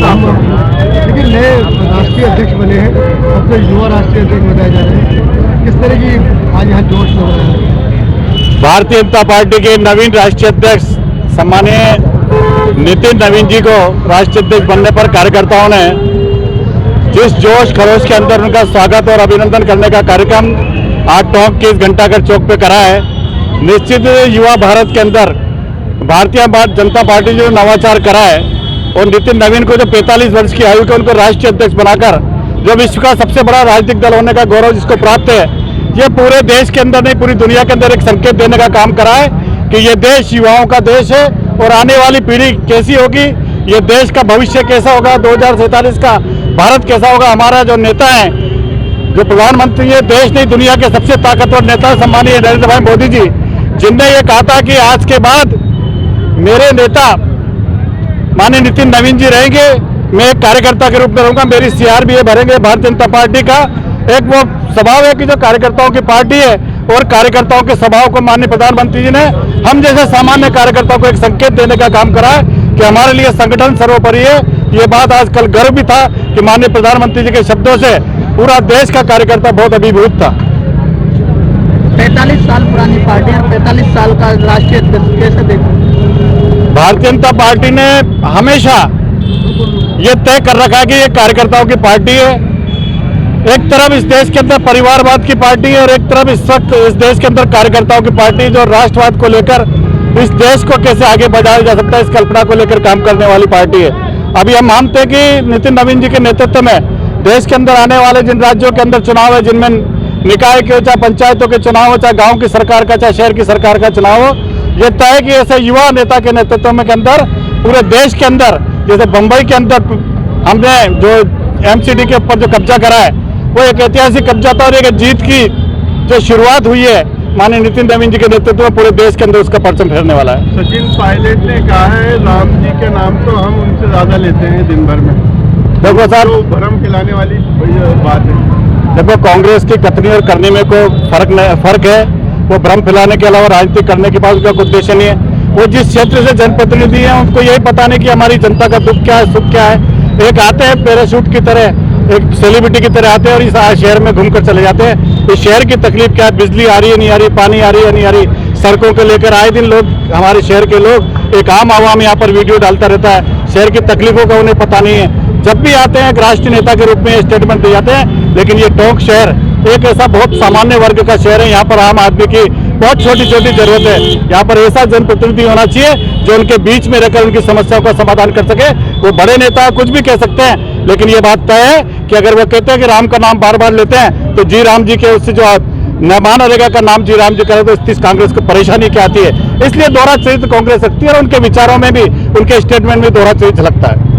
लेकिन नए राष्ट्रीय अध्यक्ष बने हैं, अपने युवा राष्ट्रीय अध्यक्ष बताए जा रहे हैं, किस तरह की आज यहाँ जोश लग रहा है? भारतीय जनता पार्टी के नवीन राष्ट्रीय अध्यक्ष सम्माननीय नितिन नवीन जी को राष्ट्रीय अध्यक्ष बनने पर कार्यकर्ताओं ने जिस जोश खरोश के अंदर उनका स्वागत और अभिनंदन करने का कार्यक्रम आज टोंक के इस घंटाघर चौक पे करा है। निश्चित युवा भारत के अंदर भारतीय जनता पार्टी जो नवाचार करा है और नितिन नवीन को जो 45 वर्ष की आयु के उनको राष्ट्रीय अध्यक्ष बनाकर जो विश्व का सबसे बड़ा राजनीतिक दल होने का गौरव जिसको प्राप्त है, ये पूरे देश के अंदर नहीं पूरी दुनिया के अंदर एक संकेत देने का काम करा है कि ये देश युवाओं का देश है और आने वाली पीढ़ी कैसी होगी, ये देश का भविष्य कैसा होगा, 2047 का भारत कैसा होगा। हमारा जो नेता है, जो प्रधानमंत्री है, देश नहीं दुनिया के सबसे ताकतवर नेता सम्मानीय नरेंद्र भाई मोदी जी, जिनने ये कहा था कि आज के बाद मेरे नेता माननीय नितिन नवीन जी रहेंगे, मैं एक कार्यकर्ता के रूप में रहूंगा, मेरी CRBA भरेंगे। भारतीय जनता पार्टी का एक वो स्वभाव है कि जो कार्यकर्ताओं की पार्टी है और कार्यकर्ताओं के स्वभाव को माननीय प्रधानमंत्री जी ने हम जैसे सामान्य कार्यकर्ताओं को एक संकेत देने का काम करा है कि हमारे लिए संगठन सर्वोपरि है। ये बात आज कल गर्व भी था कि माननीय प्रधानमंत्री जी के शब्दों से पूरा देश का कार्यकर्ता बहुत अभिभूत था। 45 साल पुरानी पार्टी और 45 साल का राष्ट्रीय अध्यक्ष कैसे देखो? भारतीय जनता पार्टी ने हमेशा ये तय कर रखा है कि ये कार्यकर्ताओं की पार्टी है। एक तरफ इस देश के अंदर परिवारवाद की पार्टी है और एक तरफ इस वक्त इस देश के अंदर कार्यकर्ताओं की पार्टी जो राष्ट्रवाद को लेकर इस देश को कैसे आगे बढ़ाया जा सकता है, इस कल्पना को लेकर काम करने वाली पार्टी है। अभी हम मानते हैं कि नितिन नवीन जी के नेतृत्व में देश के अंदर आने वाले जिन राज्यों के अंदर चुनाव है, जिनमें निकाय के हो, चाहे पंचायतों के चुनाव हो, चाहे गाँव की सरकार का, चाहे शहर की सरकार का चुनाव हो, ये तय है कि ऐसे युवा नेता के नेतृत्व में के अंदर पूरे देश के अंदर, जैसे बंबई के अंदर हमने जो MCD के ऊपर जो कब्जा करा है वो एक ऐतिहासिक कब्जा था और एक जीत की जो शुरुआत हुई है माननीय नितिन नवीन जी के नेतृत्व में पूरे देश के अंदर उसका परचम फहरने वाला है। सचिन पायलट ने कहा है राम जी के नाम तो हम उनसे ज्यादा लेते हैं दिन भर में। देखो साहब, तो भ्रम खिलाने वाली बात है। देखो कांग्रेस की कथनी और करने में कोई फर्क है। वो भ्रम फैलाने के अलावा राजनीति करने के बाद उसका कोई उद्देश्य नहीं है। वो जिस क्षेत्र से जनप्रतिनिधि हैं उनको यही पता नहीं कि हमारी जनता का दुख क्या है, सुख क्या है। एक आते हैं पैराशूट की तरह, एक सेलिब्रिटी की तरह आते हैं और इस शहर में घूमकर चले जाते हैं। इस शहर की तकलीफ क्या है, बिजली आ रही है नहीं आ रही, पानी आ रही है नहीं आ रही, सड़कों को लेकर आए दिन लोग, हमारे शहर के लोग, एक आम आवाम यहाँ पर वीडियो डालता रहता है। शहर की तकलीफों का उन्हें पता नहीं है। जब भी आते हैं एक राष्ट्रीय नेता के रूप में स्टेटमेंट दे जाते हैं, लेकिन ये टोंक शहर एक ऐसा बहुत सामान्य वर्ग का शहर है। यहाँ पर आम आदमी की बहुत छोटी छोटी जरूरत है। यहाँ पर ऐसा जनप्रतिनिधि होना चाहिए जो उनके बीच में रहकर उनकी समस्याओं का समाधान कर सके। वो बड़े नेता कुछ भी कह सकते हैं, लेकिन ये बात तय है कि अगर वो कहते हैं कि राम का नाम बार बार लेते हैं तो जी राम जी के उससे जो मेहमान नरेगा का नाम जी राम जी करे तो इस कांग्रेस को परेशानी क्या आती है। इसलिए दोहरा चरित्र कांग्रेस रखती है और उनके विचारों में भी, उनके स्टेटमेंट में दोहरा चरित्र झलकता है।